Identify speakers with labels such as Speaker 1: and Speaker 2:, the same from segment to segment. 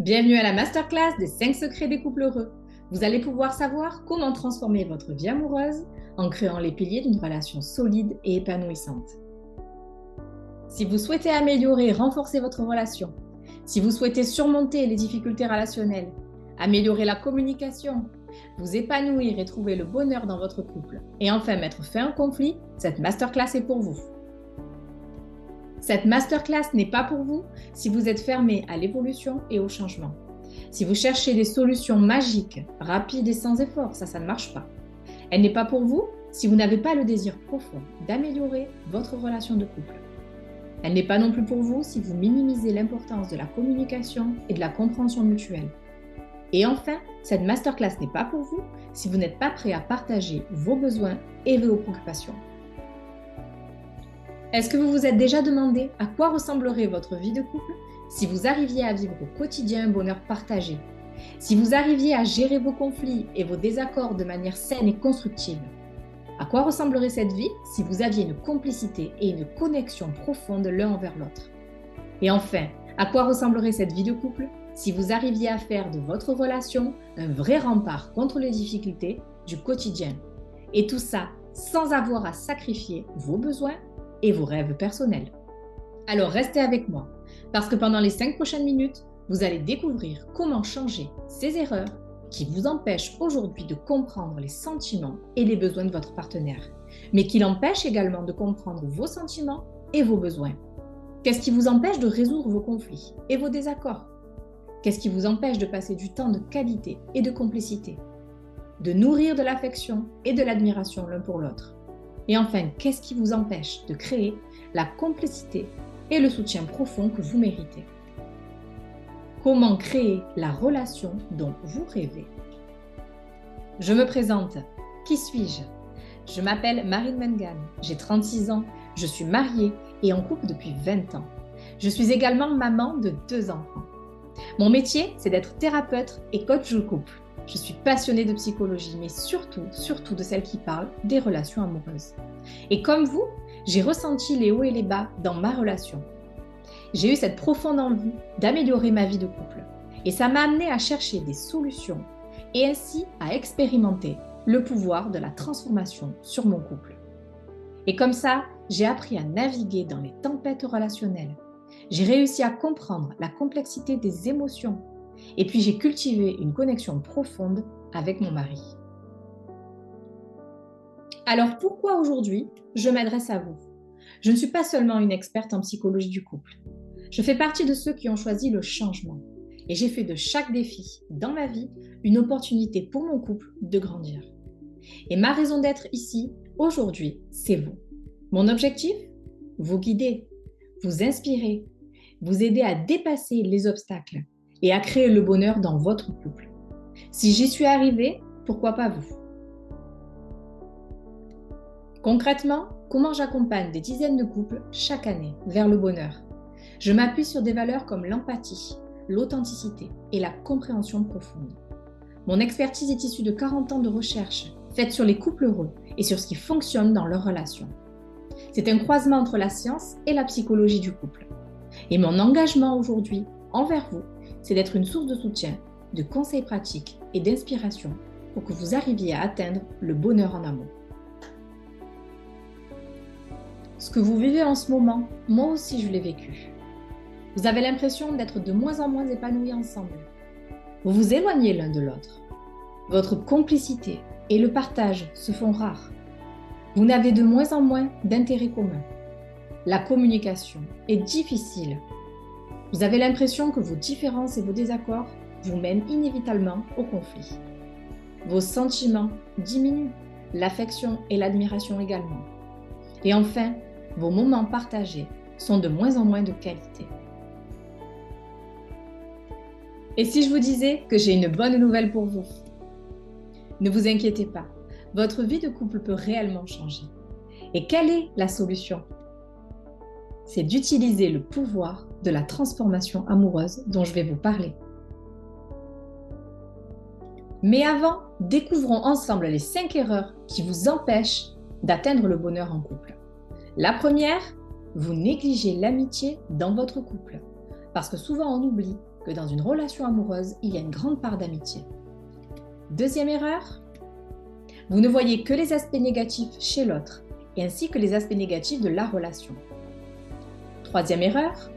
Speaker 1: Bienvenue à la masterclass des 5 secrets des couples heureux. Vous allez pouvoir savoir comment transformer votre vie amoureuse en créant les piliers d'une relation solide et épanouissante. Si vous souhaitez améliorer et renforcer votre relation, si vous souhaitez surmonter les difficultés relationnelles, améliorer la communication, vous épanouir et trouver le bonheur dans votre couple, et enfin mettre fin au conflit, cette masterclass est pour vous. Cette masterclass n'est pas pour vous si vous êtes fermé à l'évolution et au changement. Si vous cherchez des solutions magiques, rapides et sans effort, ça ne marche pas. Elle n'est pas pour vous si vous n'avez pas le désir profond d'améliorer votre relation de couple. Elle n'est pas non plus pour vous si vous minimisez l'importance de la communication et de la compréhension mutuelle. Et enfin, cette masterclass n'est pas pour vous si vous n'êtes pas prêt à partager vos besoins et vos préoccupations. Est-ce que vous vous êtes déjà demandé à quoi ressemblerait votre vie de couple si vous arriviez à vivre au quotidien un bonheur partagé, si vous arriviez à gérer vos conflits et vos désaccords de manière saine et constructive? À quoi ressemblerait cette vie si vous aviez une complicité et une connexion profonde l'un envers l'autre? Et enfin, à quoi ressemblerait cette vie de couple si vous arriviez à faire de votre relation un vrai rempart contre les difficultés du quotidien? Et tout ça sans avoir à sacrifier vos besoins et vos rêves personnels. Alors restez avec moi, parce que pendant les 5 prochaines minutes, vous allez découvrir comment changer ces erreurs qui vous empêchent aujourd'hui de comprendre les sentiments et les besoins de votre partenaire, mais qui l'empêchent également de comprendre vos sentiments et vos besoins. Qu'est-ce qui vous empêche de résoudre vos conflits et vos désaccords? Qu'est-ce qui vous empêche de passer du temps de qualité et de complicité, de nourrir de l'affection et de l'admiration l'un pour l'autre? Et enfin, qu'est-ce qui vous empêche de créer la complicité et le soutien profond que vous méritez? Comment créer la relation dont vous rêvez? Je me présente. Qui suis-je? Je m'appelle Marine Mengan, j'ai 36 ans, je suis mariée et en couple depuis 20 ans. Je suis également maman de 2 enfants. Mon métier, c'est d'être thérapeute et coach de couple. Je suis passionnée de psychologie, mais surtout de celle qui parle des relations amoureuses. Et comme vous, j'ai ressenti les hauts et les bas dans ma relation. J'ai eu cette profonde envie d'améliorer ma vie de couple. Et ça m'a amenée à chercher des solutions et ainsi à expérimenter le pouvoir de la transformation sur mon couple. Et comme ça, j'ai appris à naviguer dans les tempêtes relationnelles. J'ai réussi à comprendre la complexité des émotions. Et puis j'ai cultivé une connexion profonde avec mon mari. Alors pourquoi aujourd'hui je m'adresse à vous? Je ne suis pas seulement une experte en psychologie du couple. Je fais partie de ceux qui ont choisi le changement. Et j'ai fait de chaque défi dans ma vie une opportunité pour mon couple de grandir. Et ma raison d'être ici, aujourd'hui, c'est vous. Mon objectif? Vous guider, vous inspirer, vous aider à dépasser les obstacles et à créer le bonheur dans votre couple. Si j'y suis arrivée, pourquoi pas vous? Concrètement, comment j'accompagne des dizaines de couples chaque année vers le bonheur? Je m'appuie sur des valeurs comme l'empathie, l'authenticité et la compréhension profonde. Mon expertise est issue de 40 ans de recherche faite sur les couples heureux et sur ce qui fonctionne dans leurs relations. C'est un croisement entre la science et la psychologie du couple. Et mon engagement aujourd'hui envers vous, c'est d'être une source de soutien, de conseils pratiques et d'inspiration pour que vous arriviez à atteindre le bonheur en amour. Ce que vous vivez en ce moment, moi aussi je l'ai vécu. Vous avez l'impression d'être de moins en moins épanouis ensemble. Vous vous éloignez l'un de l'autre. Votre complicité et le partage se font rares. Vous n'avez de moins en moins d'intérêts communs. La communication est difficile. Vous avez l'impression que vos différences et vos désaccords vous mènent inévitablement au conflit. Vos sentiments diminuent, l'affection et l'admiration également. Et enfin, vos moments partagés sont de moins en moins de qualité. Et si je vous disais que j'ai une bonne nouvelle pour vous? Ne vous inquiétez pas, votre vie de couple peut réellement changer. Et quelle est la solution? C'est d'utiliser le pouvoir de la transformation amoureuse dont je vais vous parler. Mais avant, découvrons ensemble les 5 erreurs qui vous empêchent d'atteindre le bonheur en couple. La première, vous négligez l'amitié dans votre couple. Parce que souvent on oublie que dans une relation amoureuse, il y a une grande part d'amitié. Deuxième erreur, vous ne voyez que les aspects négatifs chez l'autre, et ainsi que les aspects négatifs de la relation. Troisième erreur,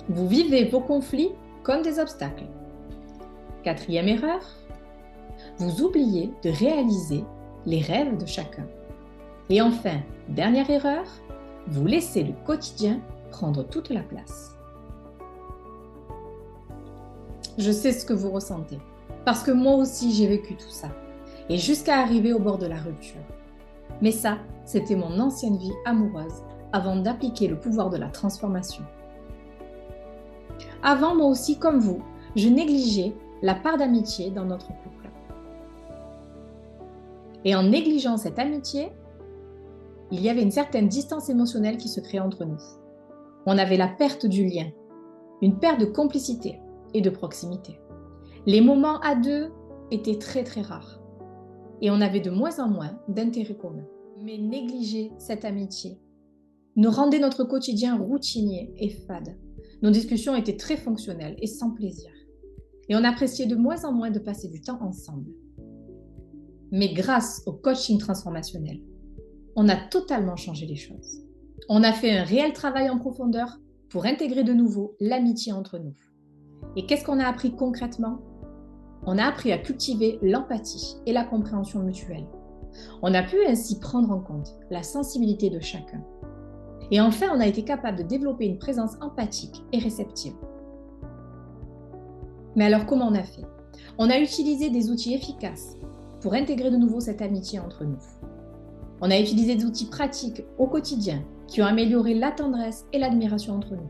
Speaker 1: vous vivez vos conflits comme des obstacles. Quatrième erreur, vous oubliez de réaliser les rêves de chacun. Et enfin, dernière erreur, vous laissez le quotidien prendre toute la place. Je sais ce que vous ressentez, parce que moi aussi j'ai vécu tout ça, et jusqu'à arriver au bord de la rupture. Mais ça, c'était mon ancienne vie amoureuse avant d'appliquer le pouvoir de la transformation. Avant, moi aussi, comme vous, je négligeais la part d'amitié dans notre couple. Et en négligeant cette amitié, il y avait une certaine distance émotionnelle qui se créait entre nous. On avait la perte du lien, une perte de complicité et de proximité. Les moments à deux étaient très très rares et on avait de moins en moins d'intérêts communs. Mais négliger cette amitié nous rendait notre quotidien routinier et fade. Nos discussions étaient très fonctionnelles et sans plaisir. Et on appréciait de moins en moins de passer du temps ensemble. Mais grâce au coaching transformationnel, on a totalement changé les choses. On a fait un réel travail en profondeur pour intégrer de nouveau l'amitié entre nous. Et qu'est-ce qu'on a appris concrètement? On a appris à cultiver l'empathie et la compréhension mutuelle. On a pu ainsi prendre en compte la sensibilité de chacun. Et enfin, on a été capable de développer une présence empathique et réceptive. Mais alors, comment on a fait? On a utilisé des outils efficaces pour intégrer de nouveau cette amitié entre nous. On a utilisé des outils pratiques au quotidien qui ont amélioré la tendresse et l'admiration entre nous.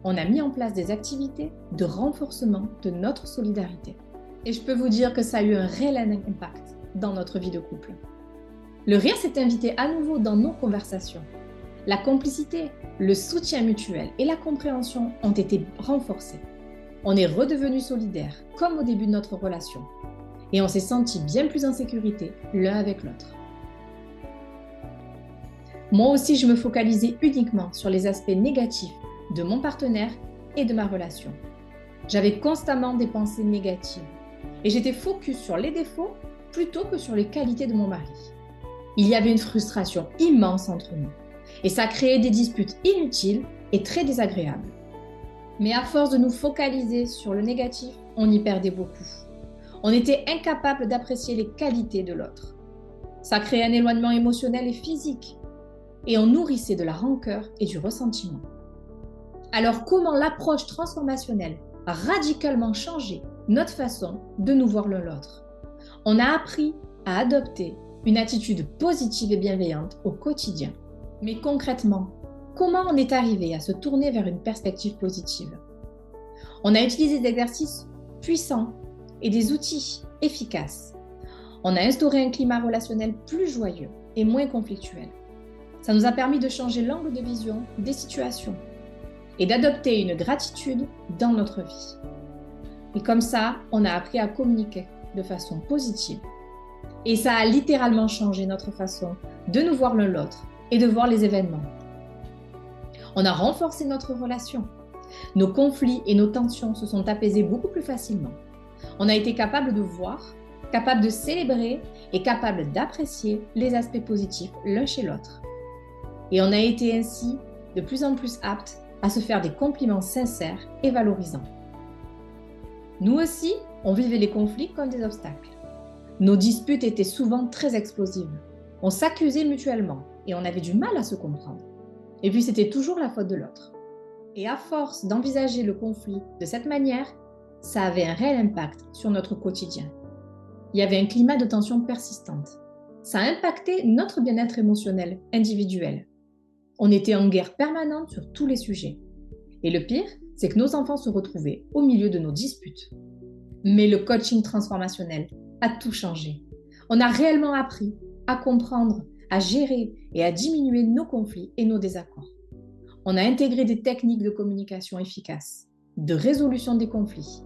Speaker 1: On a mis en place des activités de renforcement de notre solidarité. Et je peux vous dire que ça a eu un réel impact dans notre vie de couple. Le rire s'est invité à nouveau dans nos conversations. La complicité, le soutien mutuel et la compréhension ont été renforcés. On est redevenus solidaires, comme au début de notre relation. Et on s'est sentis bien plus en sécurité l'un avec l'autre. Moi aussi, je me focalisais uniquement sur les aspects négatifs de mon partenaire et de ma relation. J'avais constamment des pensées négatives et j'étais focus sur les défauts plutôt que sur les qualités de mon mari. Il y avait une frustration immense entre nous et ça créait des disputes inutiles et très désagréables. Mais à force de nous focaliser sur le négatif, on y perdait beaucoup. On était incapable d'apprécier les qualités de l'autre. Ça créait un éloignement émotionnel et physique et on nourrissait de la rancœur et du ressentiment. Alors comment l'approche transformationnelle a radicalement changé notre façon de nous voir l'un l'autre? On a appris à adopter une attitude positive et bienveillante au quotidien. Mais concrètement, comment on est arrivé à se tourner vers une perspective positive? On a utilisé des exercices puissants et des outils efficaces. On a instauré un climat relationnel plus joyeux et moins conflictuel. Ça nous a permis de changer l'angle de vision des situations et d'adopter une gratitude dans notre vie. Et comme ça, on a appris à communiquer de façon positive. Et ça a littéralement changé notre façon de nous voir l'un l'autre et de voir les événements. On a renforcé notre relation. Nos conflits et nos tensions se sont apaisés beaucoup plus facilement. On a été capable de voir, capable de célébrer et capable d'apprécier les aspects positifs l'un chez l'autre. Et on a été ainsi de plus en plus aptes à se faire des compliments sincères et valorisants. Nous aussi, on vivait les conflits comme des obstacles. Nos disputes étaient souvent très explosives. On s'accusait mutuellement et on avait du mal à se comprendre. Et puis c'était toujours la faute de l'autre. Et à force d'envisager le conflit de cette manière, ça avait un réel impact sur notre quotidien. Il y avait un climat de tension persistante. Ça a impacté notre bien-être émotionnel individuel. On était en guerre permanente sur tous les sujets. Et le pire, c'est que nos enfants se retrouvaient au milieu de nos disputes. Mais le coaching transformationnel a tout changé. On a réellement appris à comprendre, à gérer et à diminuer nos conflits et nos désaccords. On a intégré des techniques de communication efficaces, de résolution des conflits,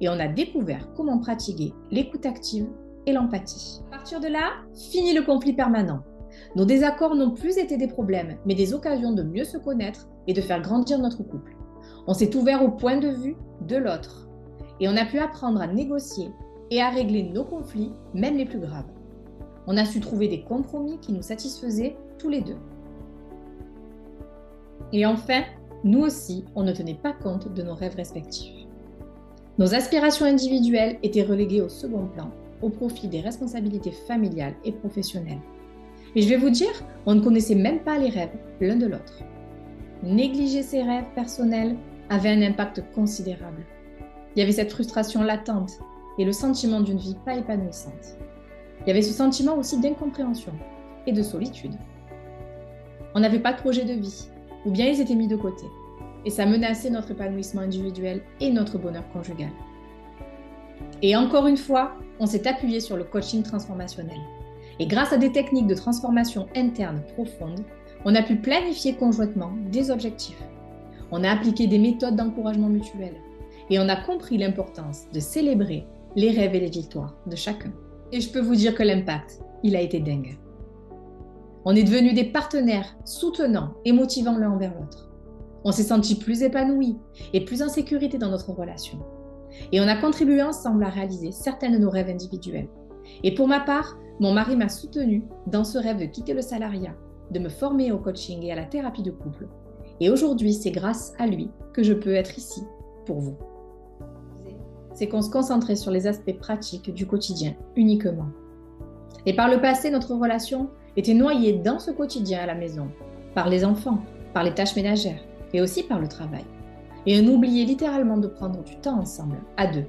Speaker 1: et on a découvert comment pratiquer l'écoute active et l'empathie. À partir de là, fini le conflit permanent. Nos désaccords n'ont plus été des problèmes, mais des occasions de mieux se connaître et de faire grandir notre couple. On s'est ouvert au point de vue de l'autre et on a pu apprendre à négocier et à régler nos conflits, même les plus graves. On a su trouver des compromis qui nous satisfaisaient tous les deux. Et enfin, nous aussi, on ne tenait pas compte de nos rêves respectifs. Nos aspirations individuelles étaient reléguées au second plan, au profit des responsabilités familiales et professionnelles. Et je vais vous dire, on ne connaissait même pas les rêves l'un de l'autre. Négliger ses rêves personnels avait un impact considérable. Il y avait cette frustration latente et le sentiment d'une vie pas épanouissante. Il y avait ce sentiment aussi d'incompréhension et de solitude. On n'avait pas de projet de vie, ou bien ils étaient mis de côté, et ça menaçait notre épanouissement individuel et notre bonheur conjugal. Et encore une fois, on s'est appuyé sur le coaching transformationnel. Et grâce à des techniques de transformation interne profonde, on a pu planifier conjointement des objectifs. On a appliqué des méthodes d'encouragement mutuel et on a compris l'importance de célébrer les rêves et les victoires de chacun. Et je peux vous dire que l'impact, il a été dingue. On est devenus des partenaires soutenants et motivants l'un envers l'autre. On s'est sentis plus épanouis et plus en sécurité dans notre relation. Et on a contribué ensemble à réaliser certains de nos rêves individuels. Et pour ma part, mon mari m'a soutenue dans ce rêve de quitter le salariat, de me former au coaching et à la thérapie de couple. Et aujourd'hui, c'est grâce à lui que je peux être ici pour vous. C'est qu'on se concentrait sur les aspects pratiques du quotidien uniquement. Et par le passé, notre relation était noyée dans ce quotidien à la maison, par les enfants, par les tâches ménagères et aussi par le travail. Et on oubliait littéralement de prendre du temps ensemble, à deux.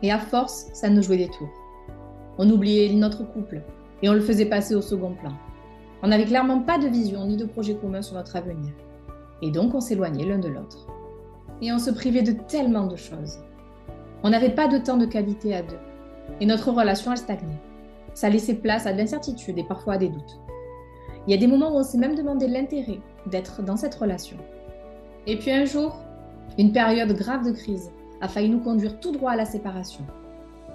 Speaker 1: Et à force, ça nous jouait des tours. On oubliait notre couple et on le faisait passer au second plan. On n'avait clairement pas de vision ni de projet commun sur notre avenir. Et donc on s'éloignait l'un de l'autre. Et on se privait de tellement de choses. On n'avait pas de temps de qualité à deux. Et notre relation, elle stagnait. Ça laissait place à de l'incertitude et parfois à des doutes. Il y a des moments où on s'est même demandé l'intérêt d'être dans cette relation. Et puis un jour, une période grave de crise a failli nous conduire tout droit à la séparation.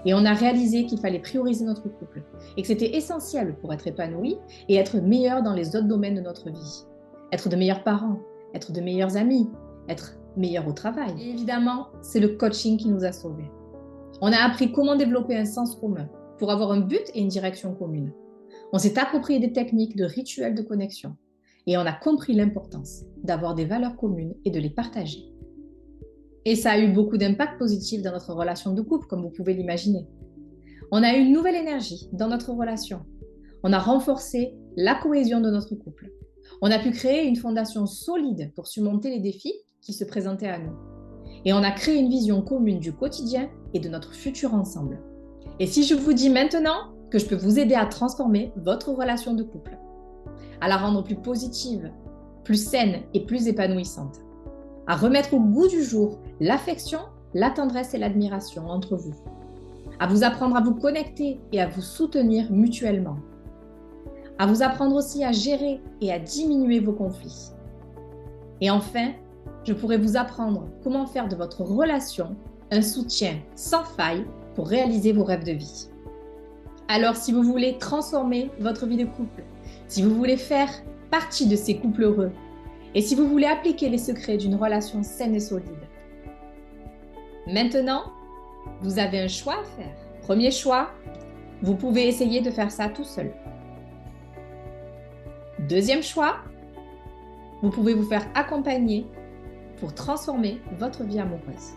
Speaker 1: Et on a réalisé qu'il fallait prioriser notre couple et que c'était essentiel pour être épanoui et être meilleur dans les autres domaines de notre vie. Être de meilleurs parents, être de meilleurs amis, être meilleur au travail. Et évidemment, c'est le coaching qui nous a sauvés. On a appris comment développer un sens commun pour avoir un but et une direction commune. On s'est approprié des techniques de rituels de connexion et on a compris l'importance d'avoir des valeurs communes et de les partager. Et ça a eu beaucoup d'impact positif dans notre relation de couple, comme vous pouvez l'imaginer. On a eu une nouvelle énergie dans notre relation. On a renforcé la cohésion de notre couple. On a pu créer une fondation solide pour surmonter les défis qui se présentaient à nous. Et on a créé une vision commune du quotidien et de notre futur ensemble. Et si je vous dis maintenant que je peux vous aider à transformer votre relation de couple, à la rendre plus positive, plus saine et plus épanouissante, à remettre au goût du jour l'affection, la tendresse et l'admiration entre vous, à vous apprendre à vous connecter et à vous soutenir mutuellement, à vous apprendre aussi à gérer et à diminuer vos conflits. Et enfin, je pourrais vous apprendre comment faire de votre relation un soutien sans faille pour réaliser vos rêves de vie. Alors, si vous voulez transformer votre vie de couple, si vous voulez faire partie de ces couples heureux, et si vous voulez appliquer les secrets d'une relation saine et solide, maintenant, vous avez un choix à faire. Premier choix, vous pouvez essayer de faire ça tout seul. Deuxième choix, vous pouvez vous faire accompagner pour transformer votre vie amoureuse.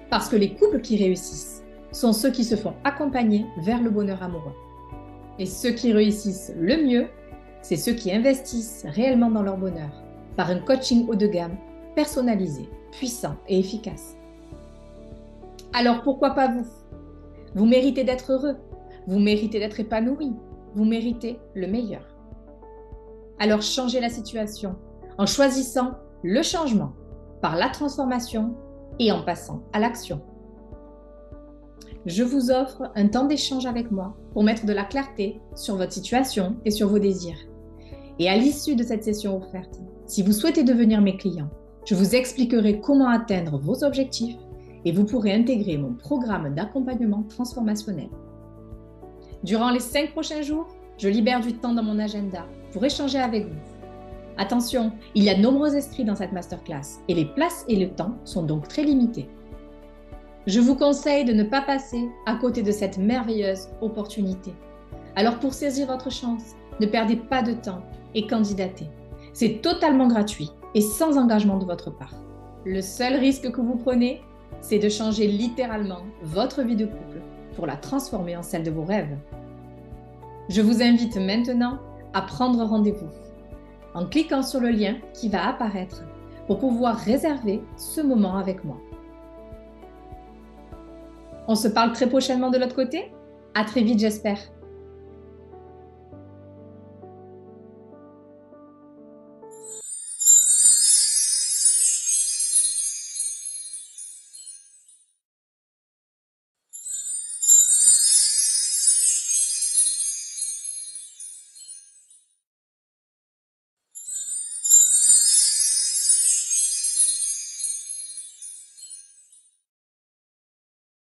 Speaker 1: Parce que les couples qui réussissent sont ceux qui se font accompagner vers le bonheur amoureux. Et ceux qui réussissent le mieux, c'est ceux qui investissent réellement dans leur bonheur par un coaching haut de gamme, personnalisé, puissant et efficace. Alors pourquoi pas vous? Vous méritez d'être heureux, vous méritez d'être épanoui, vous méritez le meilleur. Alors changez la situation en choisissant le changement par la transformation et en passant à l'action. Je vous offre un temps d'échange avec moi pour mettre de la clarté sur votre situation et sur vos désirs. Et à l'issue de cette session offerte, si vous souhaitez devenir mes clients, je vous expliquerai comment atteindre vos objectifs et vous pourrez intégrer mon programme d'accompagnement transformationnel. Durant les 5 prochains jours, je libère du temps dans mon agenda pour échanger avec vous. Attention, il y a de nombreux esprits dans cette masterclass et les places et le temps sont donc très limités. Je vous conseille de ne pas passer à côté de cette merveilleuse opportunité. Alors pour saisir votre chance, ne perdez pas de temps et candidatez. C'est totalement gratuit et sans engagement de votre part. Le seul risque que vous prenez, c'est de changer littéralement votre vie de couple pour la transformer en celle de vos rêves. Je vous invite maintenant à prendre rendez-vous en cliquant sur le lien qui va apparaître pour pouvoir réserver ce moment avec moi. On se parle très prochainement de l'autre côté. À très vite, j'espère.